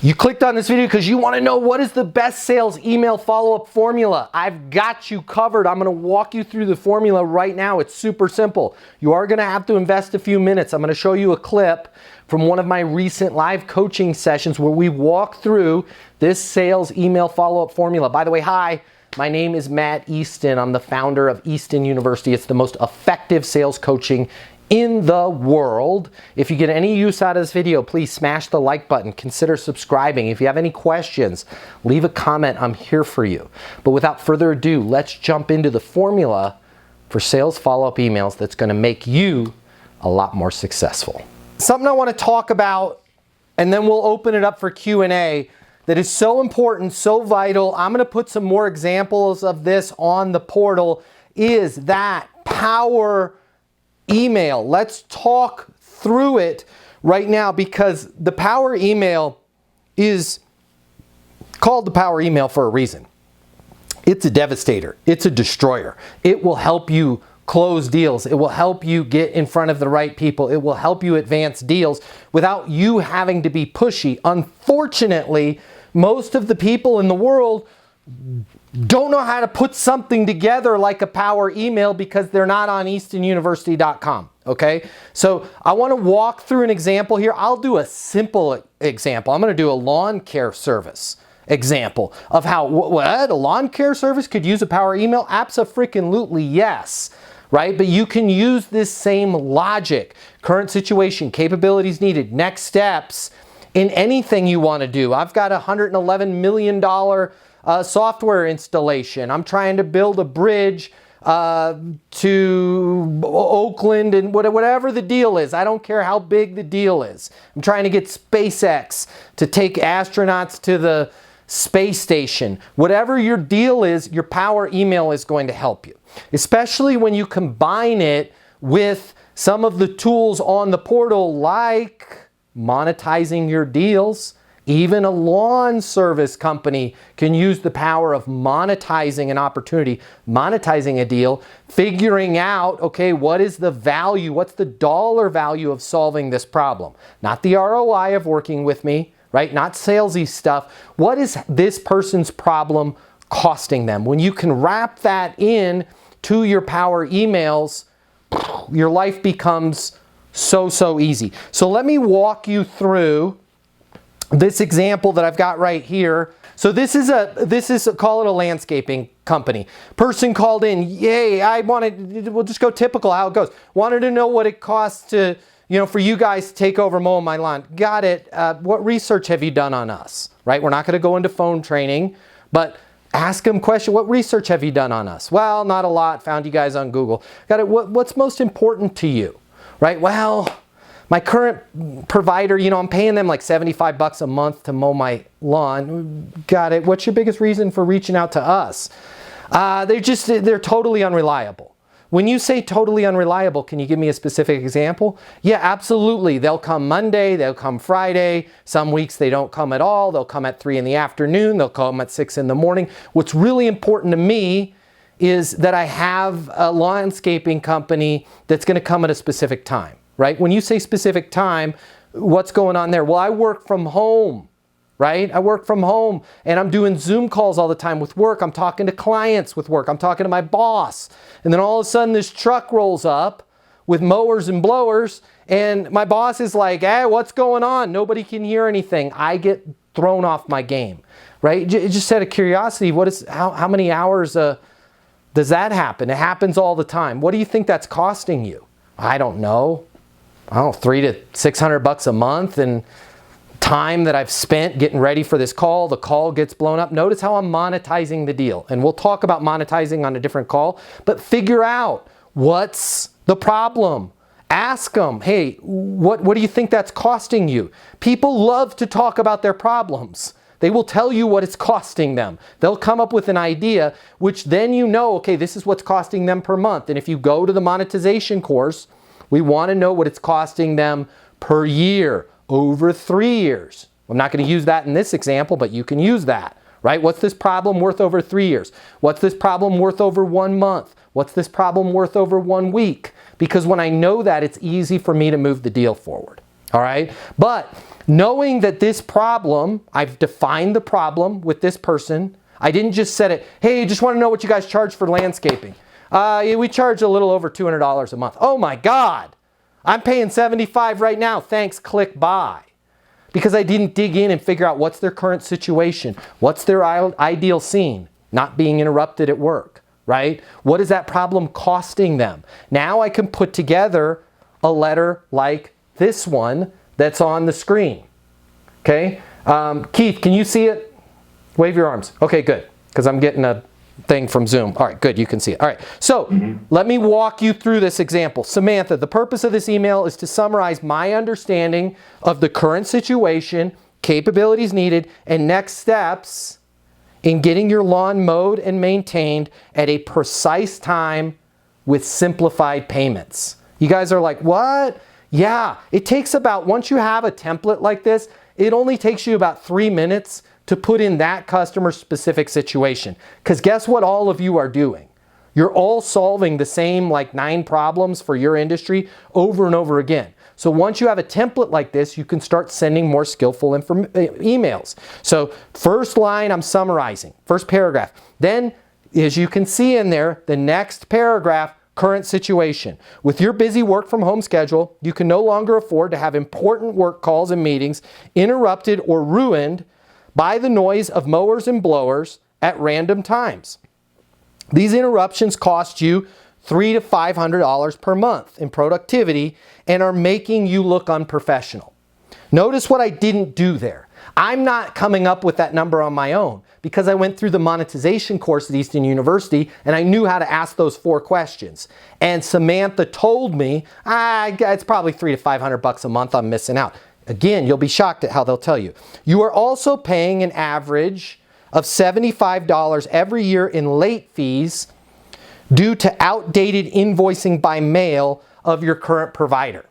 You clicked on this video because you want to know what is the best sales email follow-up formula. I've got you covered. I'm going to walk you through the formula right now. It's super simple. You are going to have to invest a few minutes. I'm going to show you a clip from one of my recent live coaching sessions where we walk through this sales email follow-up formula. By the way, hi, my name is Matt Easton. I'm the founder of Easton University. It's the most effective sales coaching in the world. If you get any use out of this video, please smash the like button. Consider subscribing. If you have any questions, leave a comment. I'm here for you. But without further ado, let's jump into the formula for sales follow-up emails that's going to make you a lot more successful. Something I want to talk about, and then we'll open it up for Q&A, that is so important, so vital. I'm going to put some more examples of this on the portal, is that power email. Let's talk through it right now, because the power email is called the power email for a reason. It's a devastator. It's a destroyer. It will help you close deals. It will help you get in front of the right people. It will help you advance deals without you having to be pushy. Unfortunately, most of the people in the world don't know how to put something together like a power email because they're not on eastonuniversity.com, okay? So I want to walk through an example here. I'll do a simple example. I'm going to do a lawn care service example of how, what, a lawn care service could use a power email? Abso-freaking-lutely, yes, right? But you can use this same logic, current situation, capabilities needed, next steps in anything you want to do. I've got a $111 million software installation. I'm trying to build a bridge to Oakland and whatever the deal is. I don't care how big the deal is. I'm trying to get SpaceX to take astronauts to the space station. Whatever your deal is, your power email is going to help you, especially when you combine it with some of the tools on the portal like monetizing your deals. Even a lawn service company can use the power of monetizing an opportunity, monetizing a deal, figuring out, okay, what is the value, what's the dollar value of solving this problem? Not the ROI of working with me, right? Not salesy stuff. What is this person's problem costing them? When you can wrap that in to your power emails, your life becomes so easy. So let me walk you through this example that I've got right here. So this is call it a landscaping company. Person called in, yay, we'll just go typical how it goes. Wanted to know what it costs to, for you guys to take over mowing my lawn. Got it. What research have you done on us? Right? We're not going to go into phone training, but ask them question. What research have you done on us? Well, not a lot. Found you guys on Google. Got it. What's most important to you? Right? Well, my current provider, I'm paying them like $75 a month to mow my lawn. Got it. What's your biggest reason for reaching out to us? They're totally unreliable. When you say totally unreliable, can you give me a specific example? Yeah, absolutely. They'll come Monday, they'll come Friday. Some weeks they don't come at all. They'll come at 3 in the afternoon. They'll come at 6 in the morning. What's really important to me is that I have a landscaping company that's going to come at a specific time. Right? When you say specific time, what's going on there? Well, I work from home, right? I work from home and I'm doing Zoom calls all the time with work. I'm talking to clients with work. I'm talking to my boss. And then all of a sudden this truck rolls up with mowers and blowers and my boss is like, hey, what's going on? Nobody can hear anything. I get thrown off my game, right? Just out of curiosity, how many hours does that happen? It happens all the time. What do you think that's costing you? I don't know. $300 to $600 a month, and time that I've spent getting ready for this call. The call gets blown up. Notice how I'm monetizing the deal. And we'll talk about monetizing on a different call, but figure out what's the problem. Ask them, hey, what do you think that's costing you? People love to talk about their problems. They will tell you what it's costing them. They'll come up with an idea, which then okay, this is what's costing them per month. And if you go to the monetization course, we want to know what it's costing them per year, over 3 years. I'm not going to use that in this example, but you can use that, right? What's this problem worth over 3 years? What's this problem worth over 1 month? What's this problem worth over 1 week? Because when I know that, it's easy for me to move the deal forward. All right? But knowing that this problem, I've defined the problem with this person. I didn't just set it, hey, just want to know what you guys charge for landscaping. Yeah, we charge a little over $200 a month. Oh my God, I'm paying $75 right now. Thanks, click buy. Because I didn't dig in and figure out what's their current situation. What's their ideal scene? Not being interrupted at work, right? What is that problem costing them? Now I can put together a letter like this one that's on the screen. Okay? Keith, can you see it? Wave your arms. Okay, good. Because I'm getting a thing from Zoom. All right, good. You can see it. All right. So let me walk you through this example. Samantha, the purpose of this email is to summarize my understanding of the current situation, capabilities needed, and next steps in getting your lawn mowed and maintained at a precise time with simplified payments. You guys are like, what? Yeah, it takes about, once you have a template like this, it only takes you about 3 minutes to put in that customer specific situation. Because guess what all of you are doing? You're all solving the same like 9 problems for your industry over and over again. So once you have a template like this, you can start sending more skillful emails. So first line, I'm summarizing. First paragraph. Then, as you can see in there, the next paragraph, current situation. With your busy work from home schedule, you can no longer afford to have important work calls and meetings interrupted or ruined by the noise of mowers and blowers at random times. These interruptions cost you $300 to $500 per month in productivity and are making you look unprofessional. Notice what I didn't do there. I'm not coming up with that number on my own because I went through the monetization course at Easton University and I knew how to ask those 4 questions. And Samantha told me, it's probably $300 to $500 a month I'm missing out. Again, you'll be shocked at how they'll tell you. You are also paying an average of $75 every year in late fees due to outdated invoicing by mail of your current provider.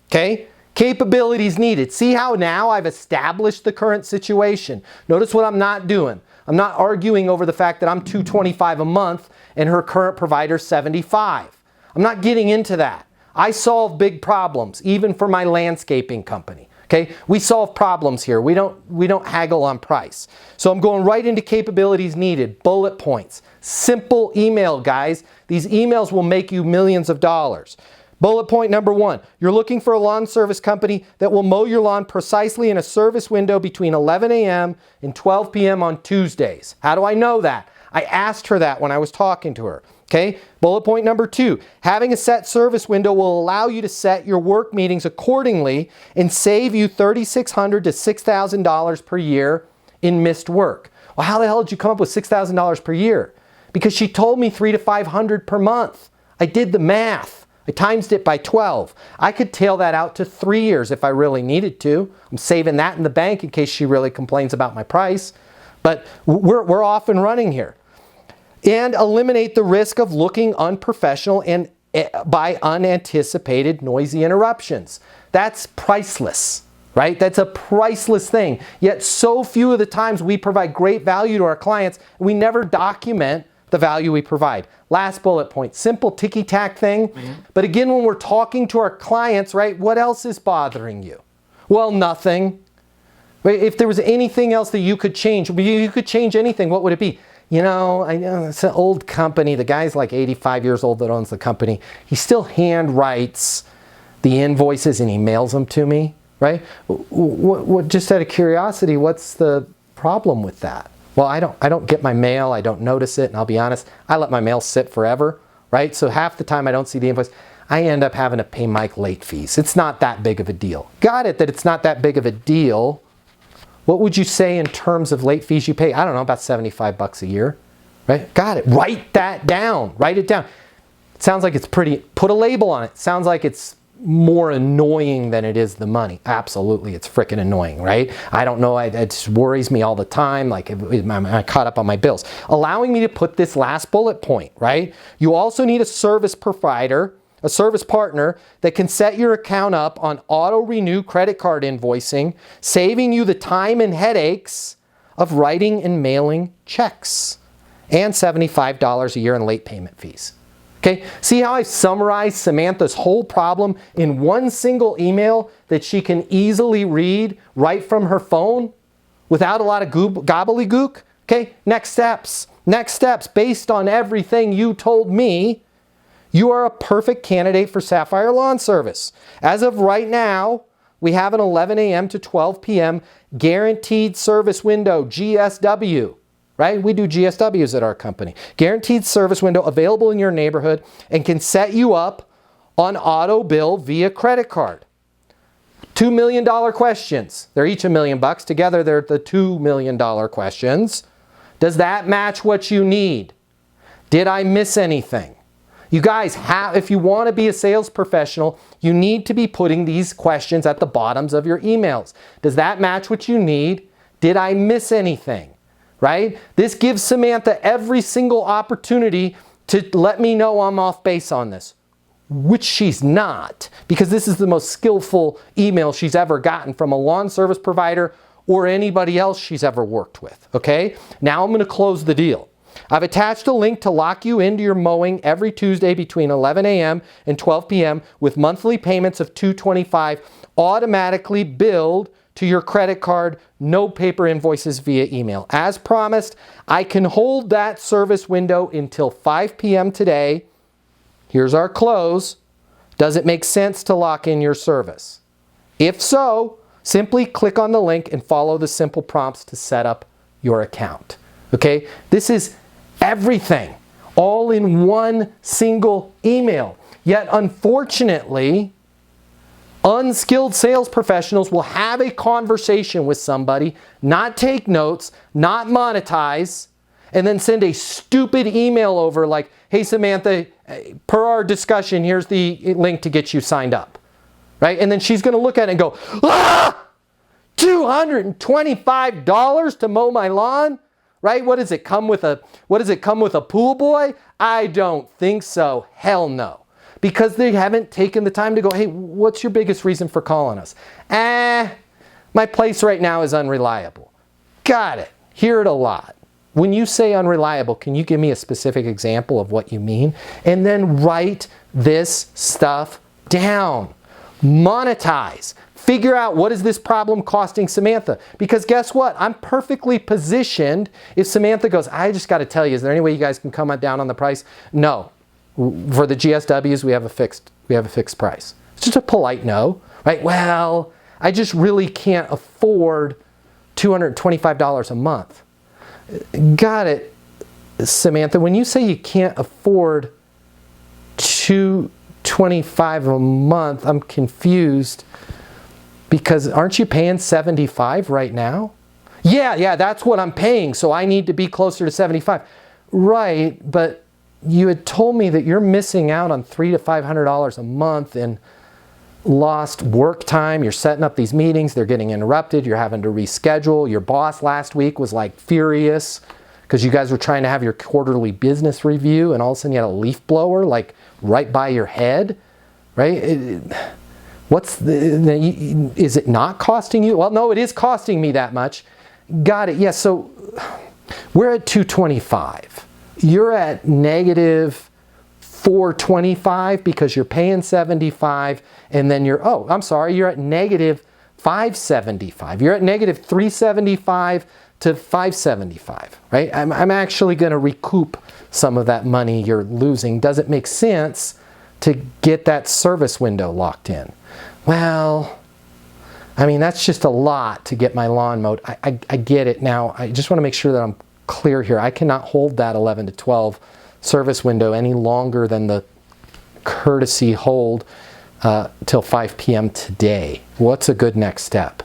Okay? Capabilities needed. See how now I've established the current situation. Notice what I'm not doing. I'm not arguing over the fact that I'm $225 a month and her current provider's $75. I'm not getting into that. I solve big problems, even for my landscaping company. Okay, we solve problems here. We don't haggle on price. So I'm going right into capabilities needed, bullet points, simple email, guys. These emails will make you millions of dollars. Bullet point number 1, you're looking for a lawn service company that will mow your lawn precisely in a service window between 11 a.m. and 12 p.m. on Tuesdays. How do I know that? I asked her that when I was talking to her. Okay, bullet point number 2, having a set service window will allow you to set your work meetings accordingly and save you $3,600 to $6,000 per year in missed work. Well, how the hell did you come up with $6,000 per year? Because she told me $300 to $500 per month. I did the math. I times it by 12. I could tail that out to 3 years if I really needed to. I'm saving that in the bank in case she really complains about my price. But we're off and running here. And eliminate the risk of looking unprofessional and by unanticipated noisy interruptions. That's priceless, right? That's a priceless thing. Yet so few of the times we provide great value to our clients, and we never document the value we provide. Last bullet point, simple ticky-tack thing. But again, when we're talking to our clients, right, what else is bothering you? Well, nothing. If there was anything else that you could change, you could change anything, what would it be? You know, I know it's an old company. The guy's like 85 years old that owns the company. He still hand writes the invoices and he mails them to me, right? What, just out of curiosity, what's the problem with that? Well, I don't get my mail. I don't notice it. And I'll be honest, I let my mail sit forever, right? So half the time I don't see the invoice. I end up having to pay Mike late fees. It's not that big of a deal. Got it that it's not that big of a deal. What would you say in terms of late fees you pay? I don't know, about $75 a year, right? Got it. Write that down. Write it down. It sounds like it's pretty, put a label on it. It sounds like it's more annoying than it is the money. Absolutely, it's freaking annoying, right? I don't know, it just worries me all the time, like I'm caught up on my bills. Allowing me to put this last bullet point, right? You also need a service provider, a service partner that can set your account up on auto-renew credit card invoicing, saving you the time and headaches of writing and mailing checks, and $75 a year in late payment fees. Okay, see how I summarized Samantha's whole problem in one single email that she can easily read right from her phone without a lot of gobbledygook? Okay, next steps. Next steps, based on everything you told me, you are a perfect candidate for Sapphire Lawn Service. As of right now, we have an 11 a.m. to 12 p.m. guaranteed service window, GSW, right? We do GSWs at our company. Guaranteed service window available in your neighborhood and can set you up on auto bill via credit card. $2 million questions. They're each $1 million. Together, they're the $2 million questions. Does that match what you need? Did I miss anything? You guys, if you want to be a sales professional, you need to be putting these questions at the bottoms of your emails. Does that match what you need? Did I miss anything? Right? This gives Samantha every single opportunity to let me know I'm off base on this, which she's not, because this is the most skillful email she's ever gotten from a lawn service provider or anybody else she's ever worked with. Okay? Now I'm going to close the deal. I've attached a link to lock you into your mowing every Tuesday between 11 a.m. and 12 p.m. with monthly payments of $225 automatically billed to your credit card, no paper invoices via email. As promised, I can hold that service window until 5 p.m. today. Here's our close. Does it make sense to lock in your service? If so, simply click on the link and follow the simple prompts to set up your account. Okay? This is everything, all in one single email. Yet, unfortunately, unskilled sales professionals will have a conversation with somebody, not take notes, not monetize, and then send a stupid email over like, hey, Samantha, per our discussion, here's the link to get you signed up. Right? And then she's going to look at it and go, $225 to mow my lawn? Right? What does it come with a pool boy? I don't think so. Hell no. Because they haven't taken the time to go, hey, what's your biggest reason for calling us? My place right now is unreliable. Got it. Hear it a lot. When you say unreliable, can you give me a specific example of what you mean? And then write this stuff down. Monetize. Figure out, what is this problem costing Samantha? Because guess what? I'm perfectly positioned if Samantha goes, I just got to tell you, is there any way you guys can come down on the price? No. For the GSWs, we have a fixed price. It's just a polite no, right? Well, I just really can't afford $225 a month. Got it, Samantha. When you say you can't afford $225 a month, I'm confused. Because aren't you paying $75 right now? Yeah, that's what I'm paying, so I need to be closer to $75. Right, but you had told me that you're missing out on $300 to $500 a month in lost work time. You're setting up these meetings, they're getting interrupted, you're having to reschedule. Your boss last week was like furious because you guys were trying to have your quarterly business review and all of a sudden you had a leaf blower like right by your head, right? Is it not costing you? Well, no, it is costing me that much. Got it. Yeah, so we're at $225. You're at negative $425 because you're paying $75, and then you're at negative $575. You're at negative $375 to $575, right? I'm actually going to recoup some of that money you're losing. Does it make sense to get that service window locked in? Well, I mean, that's just a lot to get my lawn mowed. I get it. Now, I just want to make sure that I'm clear here. I cannot hold that 11 to 12 service window any longer than the courtesy hold till 5 p.m. today. What's a good next step?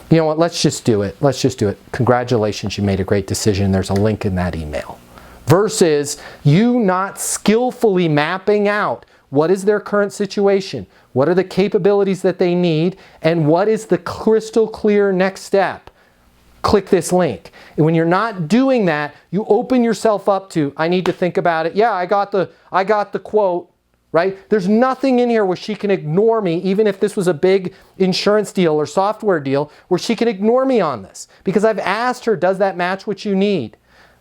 You know what? Let's just do it. Let's just do it. Congratulations, you made a great decision. There's a link in that email. Versus you not skillfully mapping out what is their current situation, what are the capabilities that they need, and what is the crystal clear next step. Click this link. And when you're not doing that, you open yourself up to, I need to think about it. Yeah, I got the quote, right? There's nothing in here where she can ignore me, even if this was a big insurance deal or software deal, where she can ignore me on this. Because I've asked her, does that match what you need?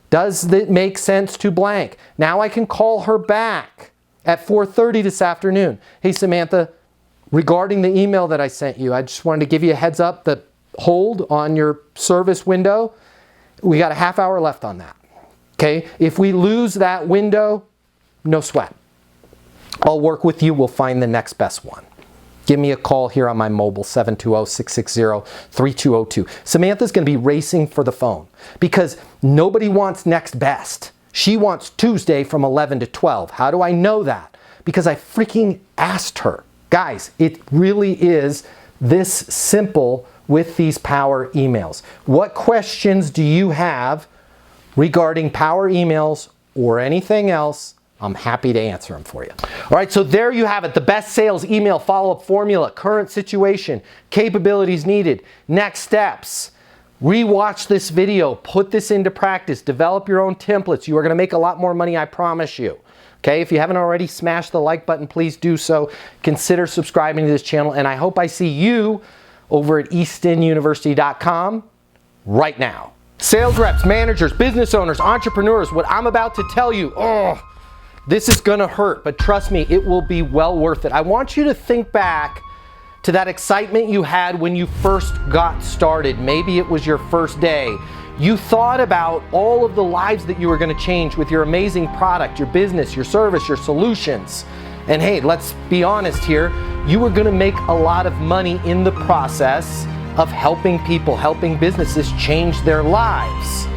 Does it make sense to blank? Now I can call her back at 4:30 this afternoon. Hey, Samantha, regarding the email that I sent you, I just wanted to give you a heads up that hold on your service window. We got a half hour left on that. Okay? If we lose that window, no sweat. I'll work with you. We'll find the next best one. Give me a call here on my mobile, 720-660-3202. Samantha's going to be racing for the phone because nobody wants next best. She wants Tuesday from 11 to 12. How do I know that? Because I freaking asked her. Guys, it really is this simple with these power emails. What questions do you have regarding power emails or anything else? I'm happy to answer them for you. All right, so there you have it. The best sales email follow-up formula, current situation, capabilities needed, next steps. Rewatch this video, put this into practice, develop your own templates. You are gonna make a lot more money, I promise you. Okay, if you haven't already smashed the like button, please do so. Consider subscribing to this channel, and I hope I see you over at eastonuniversity.com right now. Sales reps, managers, business owners, entrepreneurs, what I'm about to tell you, this is gonna hurt, but trust me, it will be well worth it. I want you to think back to that excitement you had when you first got started. Maybe it was your first day. You thought about all of the lives that you were gonna change with your amazing product, your business, your service, your solutions. And hey, let's be honest here, you were gonna make a lot of money in the process of helping people, helping businesses change their lives.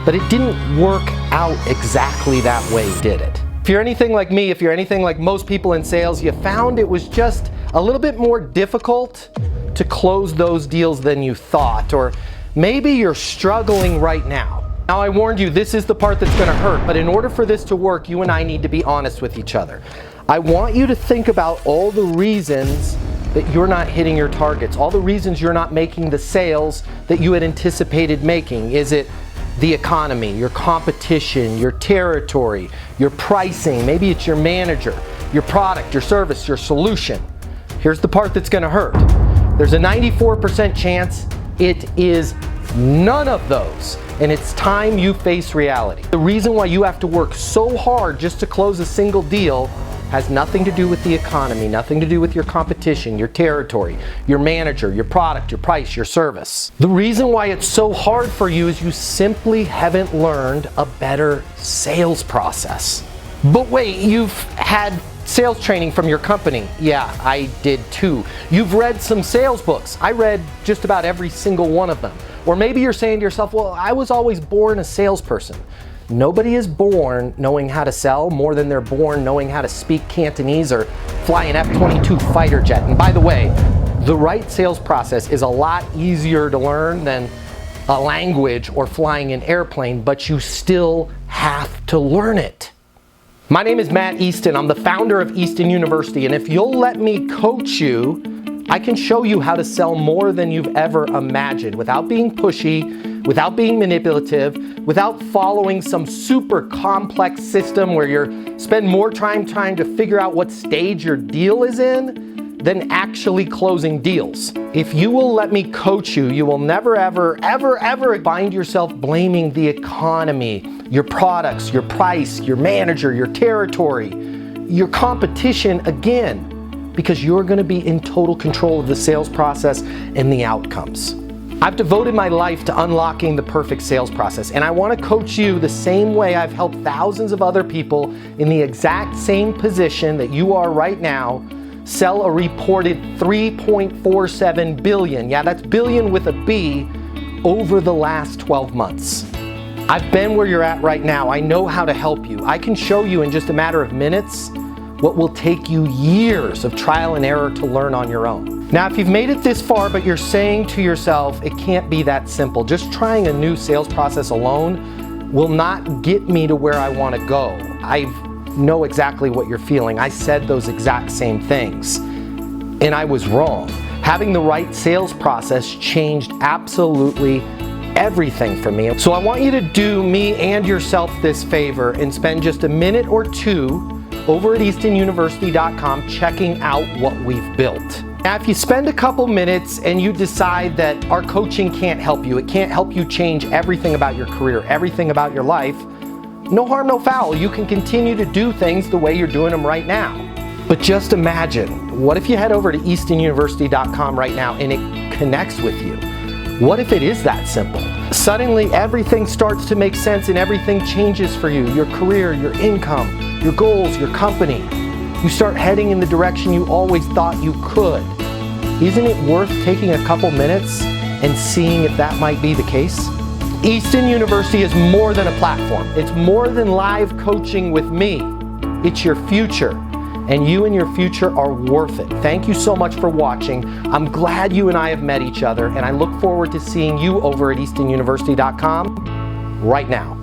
But it didn't work out exactly that way, did it? If you're anything like me, if you're anything like most people in sales, you found it was just a little bit more difficult to close those deals than you thought, or maybe you're struggling right now. Now, I warned you, this is the part that's gonna hurt, but in order for this to work, you and I need to be honest with each other. I want you to think about all the reasons that you're not hitting your targets, all the reasons you're not making the sales that you had anticipated making. Is it the economy, your competition, your territory, your pricing? Maybe it's your manager, your product, your service, your solution. Here's the part that's gonna hurt. There's a 94% chance it is none of those, and it's time you face reality. The reason why you have to work so hard just to close a single deal has nothing to do with the economy, nothing to do with your competition, your territory, your manager, your product, your price, your service. The reason why it's so hard for you is you simply haven't learned a better sales process. But wait, you've had sales training from your company. Yeah, I did too. You've read some sales books. I read just about every single one of them. Or maybe you're saying to yourself, well, I was always born a salesperson. Nobody is born knowing how to sell more than they're born knowing how to speak Cantonese or fly an F-22 fighter jet. And by the way, the right sales process is a lot easier to learn than a language or flying an airplane, but you still have to learn it. My name is Matt Easton. I'm the founder of Easton University, and if you'll let me coach you, I can show you how to sell more than you've ever imagined without being pushy, without being manipulative, without following some super complex system where you spend more time trying to figure out what stage your deal is in than actually closing deals. If you will let me coach you, you will never, ever, ever, ever find yourself blaming the economy, your products, your price, your manager, your territory, your competition again, because you're gonna be in total control of the sales process and the outcomes. I've devoted my life to unlocking the perfect sales process, and I want to coach you the same way I've helped thousands of other people in the exact same position that you are right now sell a reported $3.47 billion, yeah, that's billion with a B, over the last 12 months. I've been where you're at right now. I know how to help you. I can show you in just a matter of minutes what will take you years of trial and error to learn on your own. Now, if you've made it this far, but you're saying to yourself, it can't be that simple, just trying a new sales process alone will not get me to where I want to go. I know exactly what you're feeling. I said those exact same things, and I was wrong. Having the right sales process changed absolutely everything for me. So I want you to do me and yourself this favor and spend just a minute or two over at eastonuniversity.com checking out what we've built. Now, if you spend a couple minutes and you decide that our coaching can't help you, it can't help you change everything about your career, everything about your life, no harm, no foul. You can continue to do things the way you're doing them right now. But just imagine, what if you head over to eastonuniversity.com right now and it connects with you? What if it is that simple? Suddenly everything starts to make sense and everything changes for you. Your career, your income, your goals, your company. You start heading in the direction you always thought you could. Isn't it worth taking a couple minutes and seeing if that might be the case? Easton University is more than a platform. It's more than live coaching with me. It's your future, and you and your future are worth it. Thank you so much for watching. I'm glad you and I have met each other, and I look forward to seeing you over at eastonuniversity.com right now.